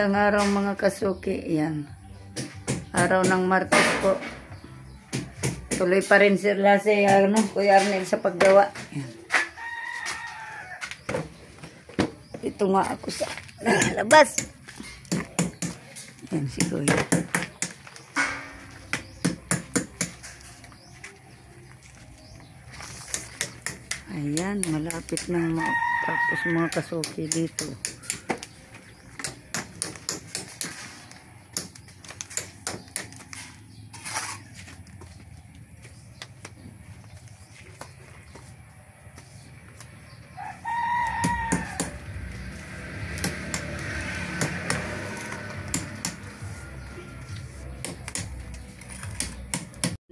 Magandang araw mga kasuki. Yan. Araw ng Martes po. Tuloy pa rin sila si Kuya Arnel sa paggawa. Yan. Ito nga ako sa labas. Yan si Kuya. Ayan, malapit na tapos mga kasuki dito.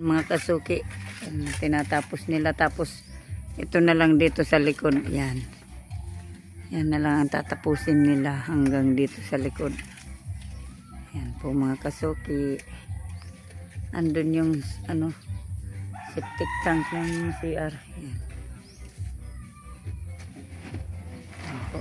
Mga kasuki, tinatapos nila, tapos ito na lang dito sa likod. Yan na lang ang tatapusin nila hanggang dito sa likod. Yan po mga kasuki. Andun yung septic tank ng CR. Yan. Yan po.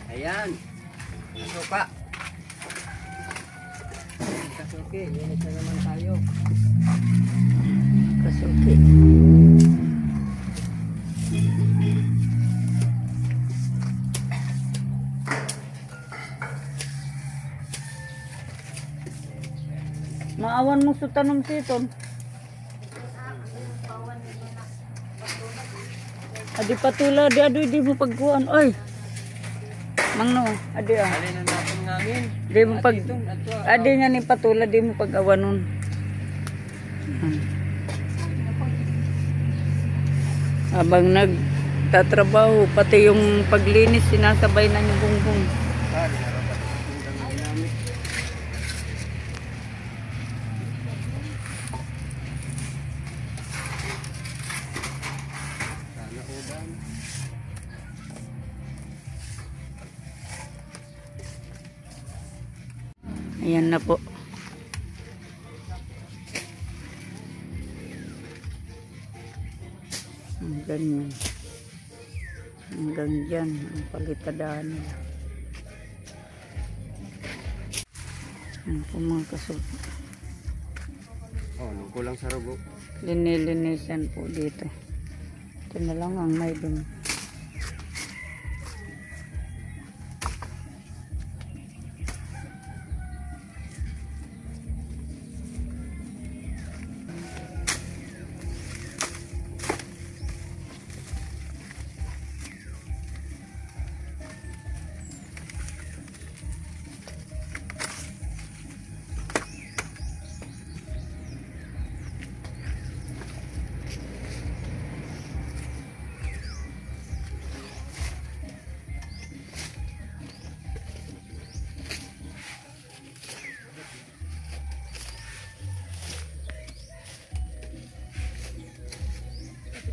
Ayan, kasuka. Kasuki, linis na naman tayo. Kasuki. Maawan mo sa tanong siton. Adi patula, di mo pagkuhan. Oy. Mangno, adi Alin ang natin ngamin. Di mo pag adi nga ni patula, di mo pag-awan nun. Habang nagtatrabaho, pati yung paglinis sinasabay na yung bungbong. Ayan na po. Ang ganyan. Hanggang dyan. Ang palitadaan nila. Ayan po mga kasuki. Nung kulang sa rugo. Linilinisan po dito. Ito na lang ang may dun.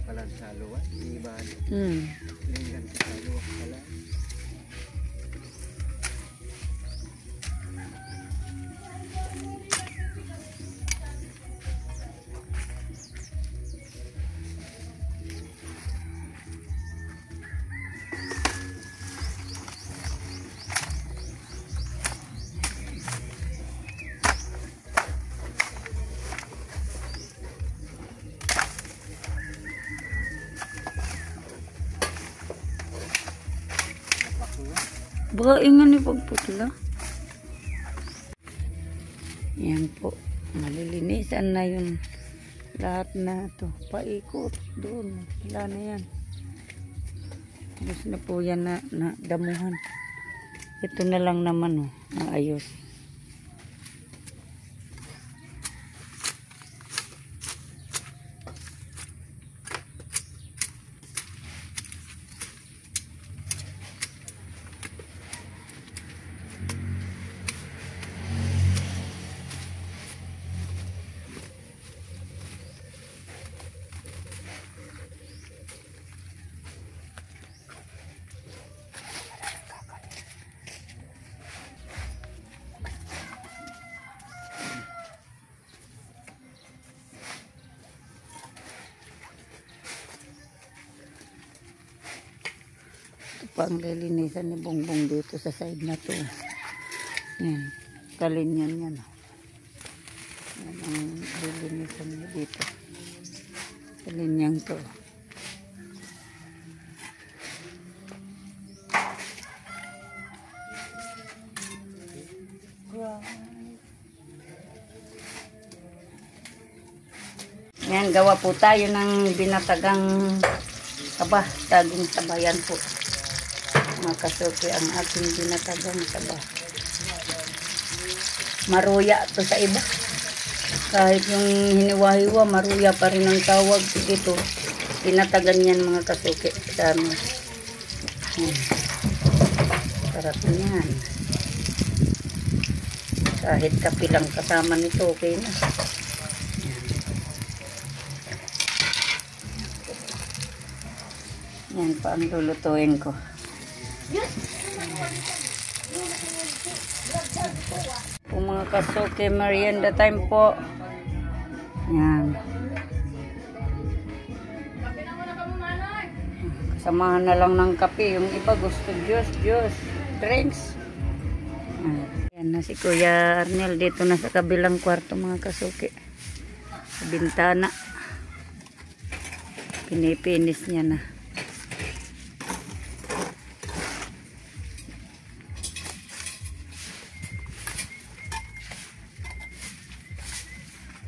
Palan sa luwa, iba. Linggan sa luwa pala. Baka ingan ni pagputla. Yan po. Malilinisan na yun. Lahat na to. Paikot doon. Wala na yan. Tapos na po yan na damuhan. Ito na lang naman maayos. pa ang lilinisan ni Bongbong dito sa side na to. Yan. Kalinyan yan. Yan ang lilinisan niya dito. Kalinyang to. Yan, gawa po tayo ng binatagang saba, saging sabayan po. Mga kasuki, ang ating binatagang saba. Maruya to sa iba. Kahit yung hiniwa-hiwa, maruya pa rin ang tawag dito. Binatagan yan mga kasuki sa amin. Sarap yan. Kahit kapilang kasama nito, okay na. Yan pa ang lulutuin ko. Po mga kasuki, merienda time po. Yan. Kasamahan na lang ng kape. Yung iba gusto juice, drinks. Yan na si Kuya Arnel. Dito na sa kabilang kwarto mga kasuki. Sa bintana. Pinipinis niya na.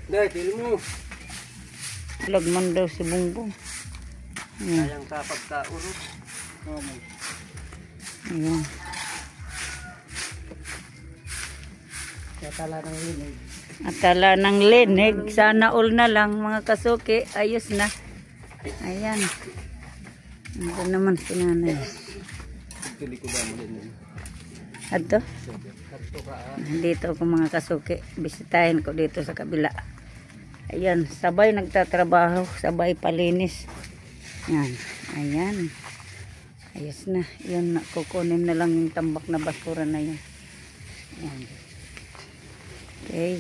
Dahil, tilo mo. Lagman daw si Bongbong. Sayang ka pagkaurot. Ayan. Katala ng linig. Atala ng linig. Sana all na lang mga kasuki. Ayos na. Ayan. Ito naman si nanay. Pili ko ba mo din? Ato? Karto ka Dito ako mga kasuki. Bisitahin ko dito sa kabila. Ayan. Sabay nagtatrabaho. Sabay palinis. Yan. Ayan. Ayos na. Yun. Kukunin na lang yung tambak na basura na yun. Ayan. Okay.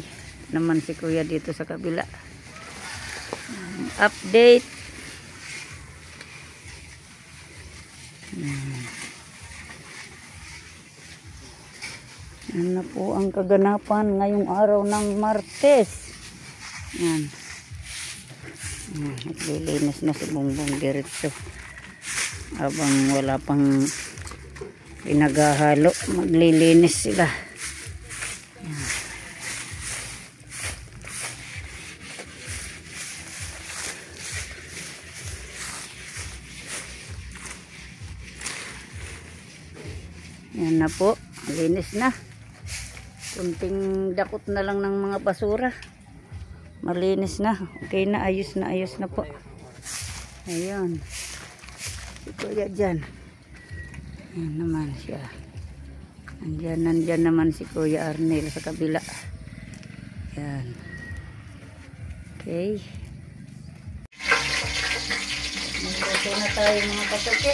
Naman si Kuya dito sa kabila. Update. Yan na po ang kaganapan ngayong araw ng Martes. Yan. Naglilinis na si Bongbong diretso. Habang wala pang pinaghahalo, maglilinis sila. Yan. Yan na po, linis na. Kunting dakot na lang ng mga basura. Malinis na. Okay na, ayos na po. Ayun. Si Kuya dyan. Yan naman siya. Nandyan naman si Kuya Arnel sa kabila. Yan. Okay. Magluto na tayo mga kasuki.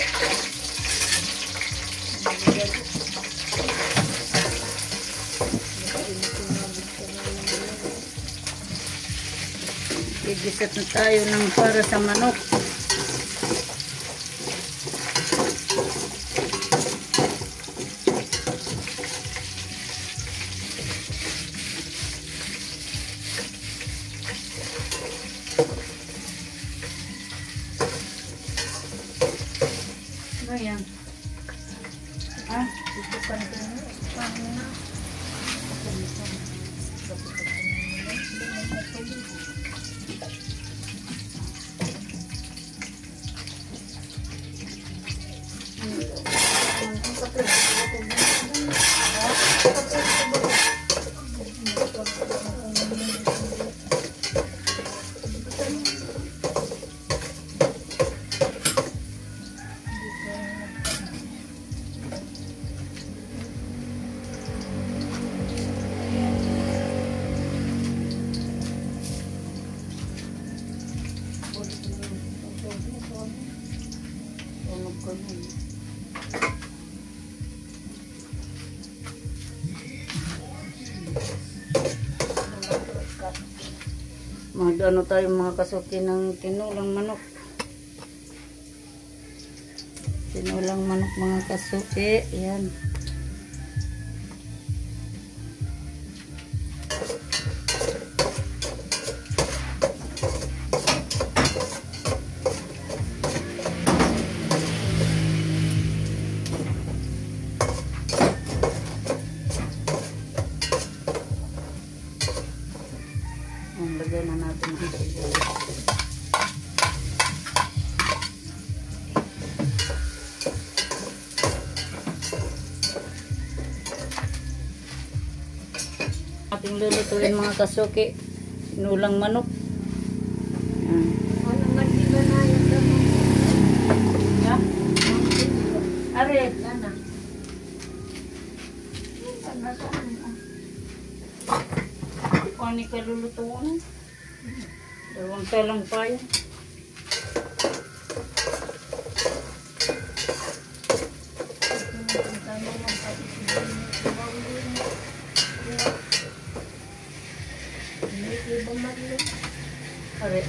Gigisat na tayo ng para sa manok. Ano yan? Ah, ito pa na ito. Mag-ano tayo mga kasuki ng tinulang manok. Tinulang manok mga kasuki. Yan. Lagyan na natin ang sibuyas. Ating lulutuin mga kasuki. Tinulang manok. Ya? Are, lana. Paano ka lulutuin? Dalawang talang pa yun. Are.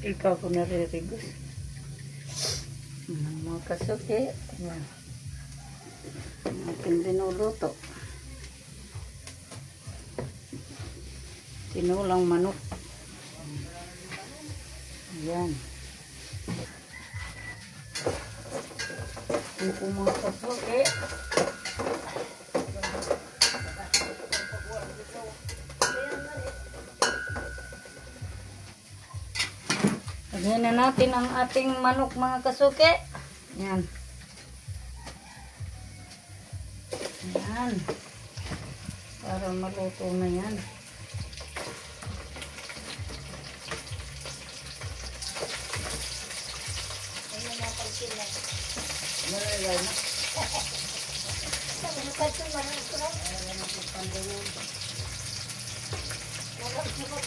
Ikaw ko naririgos. Mga kasuki. Yan. Ating dinuluto. Tinulang manok. Yan. Ito mga kasuki. Lagyan na natin ang ating manok mga kasuki. Yan. Yan. Para maluto na yan.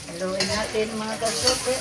Haluin natin mga kasuki.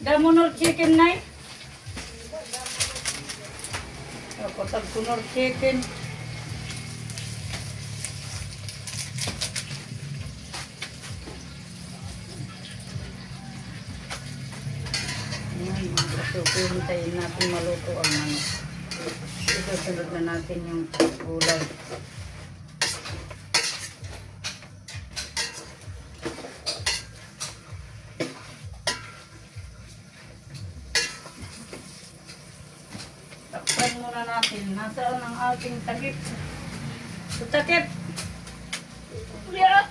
Damunor chicken na eh. Kapag kunor chicken. Ayan, hintayin natin maluto ang manok. Isusunod na natin yung gulay. Takpan muna natin. Nasaan ang ating takip? Takip! Yeah.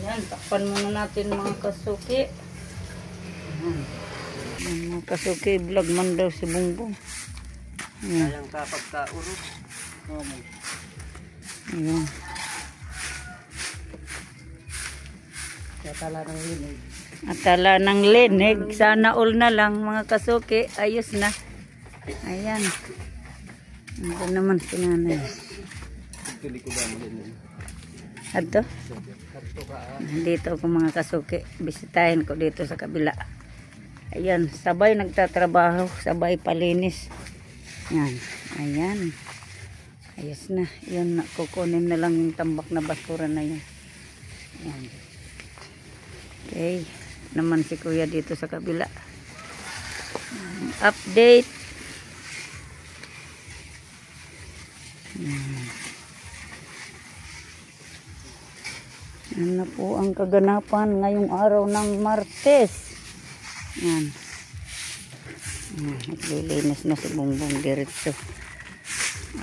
Yan, takpan muna natin mga kasuki. Yan, mga kasuki, vlog man daw si Bongbong. Sayang ka pagka-urot. Ayan. Katala ng linig. Atala ng linig. Sana all na lang mga kasuki. Ayos na. Ayan. Ito naman si nanay. Pili ko ba mo din? Ato? Dito ako mga kasuki. Bisitahin ko dito sa kabila. Ayan. Sabay nagtatrabaho. Sabay palinis. Yan. Ayan. Ayos na. Yun. Kukunin na lang yung tambak na basura na yun. Ayan. Okay. Naman si kuya dito sa kabila. Update. Yan na po ang kaganapan ngayong araw ng Martes. Yan. Naglilinis na si Bongbong diretso.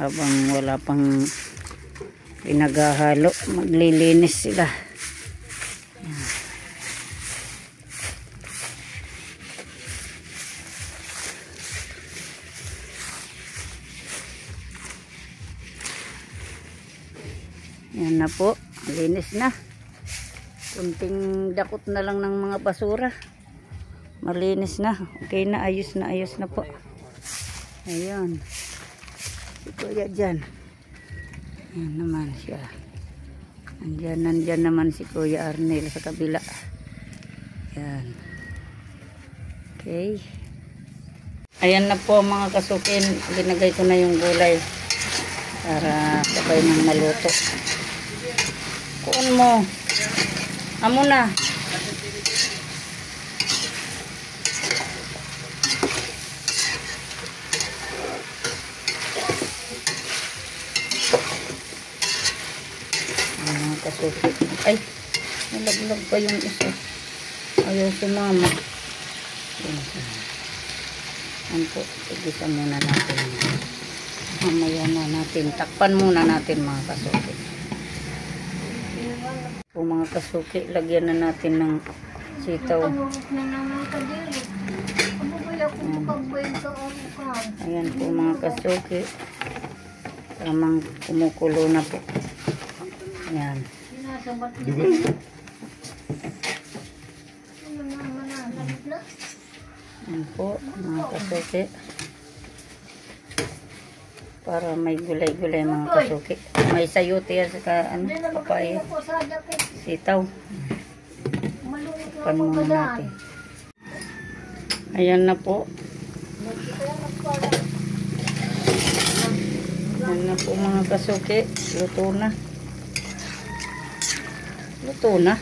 Habang wala pang pinaghahalo, maglilinis sila. Yan. Yan na po, linis na. Kunting dakot na lang ng mga basura. Malinis na. Okay na, ayos na po. Ayun. Si Kuya dyan. Yan naman siya. Nandyan naman si Kuya Arnel sa kabila. Yan. Okay. Ayan na po mga kasukin. Linagay ko na yung gulay. Para sabay nang maluto. Kuon mo. Amo na. Kasuki. Ay, nalaglag pa yung isa. Ayaw si mama. Yan po. Igisa muna natin. Mamaya na natin. Takpan muna natin mga kasuki. Po mga kasuki, lagyan na natin ng sitaw. Ayan po mga kasuki. Tamang kumukulo na po. Ayan. Ayan po mga kasuki. Para may gulay-gulay mga kasuki. May sayote yan sa papaya. Sitaw. Pan muna natin. Ayan na po. Ayan na po mga kasuki. Luto na. Luto na.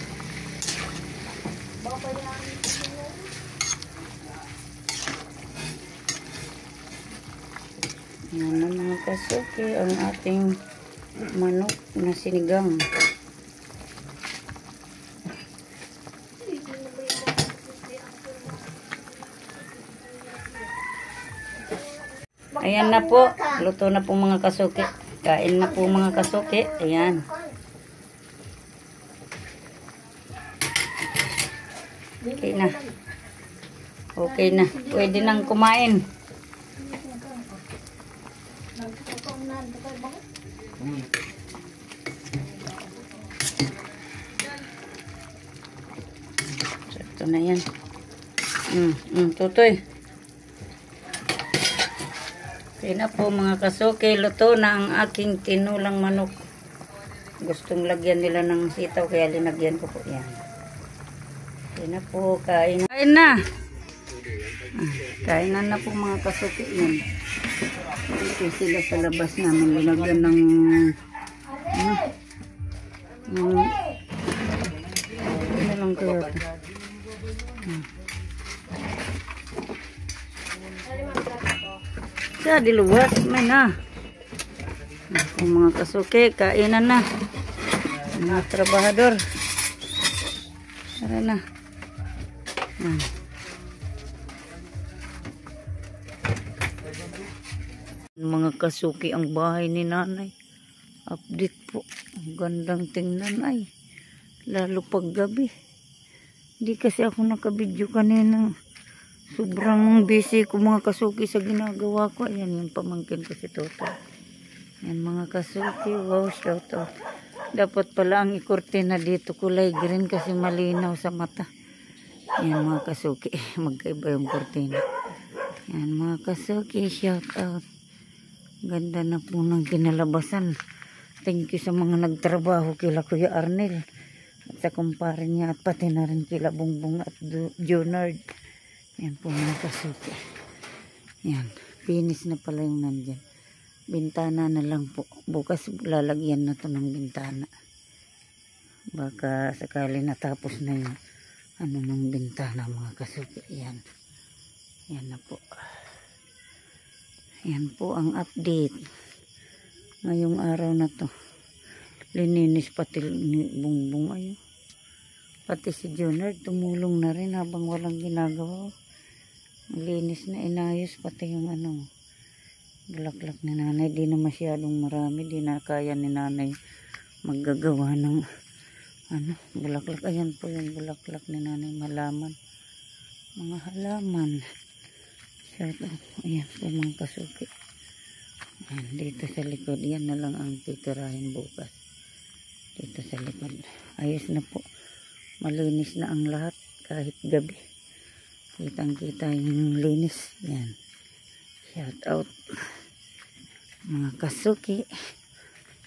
Ayan na mga kasuki ang ating manok na sinigang. Ayan na po. Luto na po mga kasuki. Kain na po mga kasuki. Ayan. Okay na. Okay na. Pwede nang kumain. Ito na yan. Tutoy. Okay na po mga kasuki. Luto na ang aking tinulang manok. Gustong lagyan nila ng sitaw kaya linagyan ko po yan. Okay na po. Kain na. Kain na. Kainan na po mga kasuki yan. Ito sila sa labas namin. Linagyan ng ano lang kaya ito. Siya, diluwas. May na. Ang mga kasuki, kainan na. Mga trabahador. Tara na. Mga kasuki, ang bahay ni nanay. Update po. Ang gandang tingnan ay. Lalo pag gabi. Hindi kasi ako nakabidyo kanina. Sobrang busy ko mga kasuki sa ginagawa ko. Ayan yung pamangkin ko si Toto. Ayan mga kasuki. Wow, shout out. Dapat pala ang ikurtina dito kulay green kasi malinaw sa mata. Ayan mga kasuki. Magkaiba yung kurtina. Ayan mga kasuki. Shout out. Ganda na po ng kinalabasan. Thank you sa mga nagtrabaho kila Kuya Arnel. At sa kumpare niya at pati na rin kila Bongbong at Junard. Yan po mga kasuki. Yan. Finish na pala yung nandyan. Bintana na lang po. Bukas lalagyan na to ng bintana. Baka sakali natapos na yung ano ng bintana mga kasuki. Yan. Yan na po. Yan po ang update. Ngayong araw na to. Lininis pati ni Bungbong ayo. Pati si Junior tumulong na rin habang walang ginagawa. Linis na inayos pati yung ano. Bulaklak ni nanay. Di na masyadong marami. Di na kaya ni nanay maggagawa ng ano, bulaklak. Ayan po yung bulaklak ni nanay. Malaman. Mga halaman. Shout out. Ayan po mga kasuki. Ayan, dito sa likod. Yan na lang ang titirahin bukas. Dito sa likod. Ayos na po. Malinis na ang lahat kahit gabi. Kitang kita yung linis. Yan. Shout out. Mga kasuki.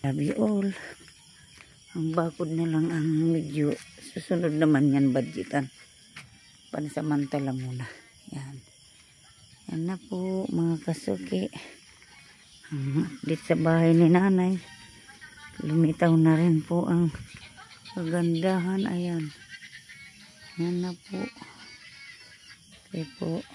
Love you all. Ang bakod na lang ang medyo susunod naman yan budgetan. Pansamantala muna. Yan. Yan na po mga kasuki. Dito sa bahay ni nanay. Lumitaw na rin po ang kagandahan. Ayan. Yan na po. Okay po.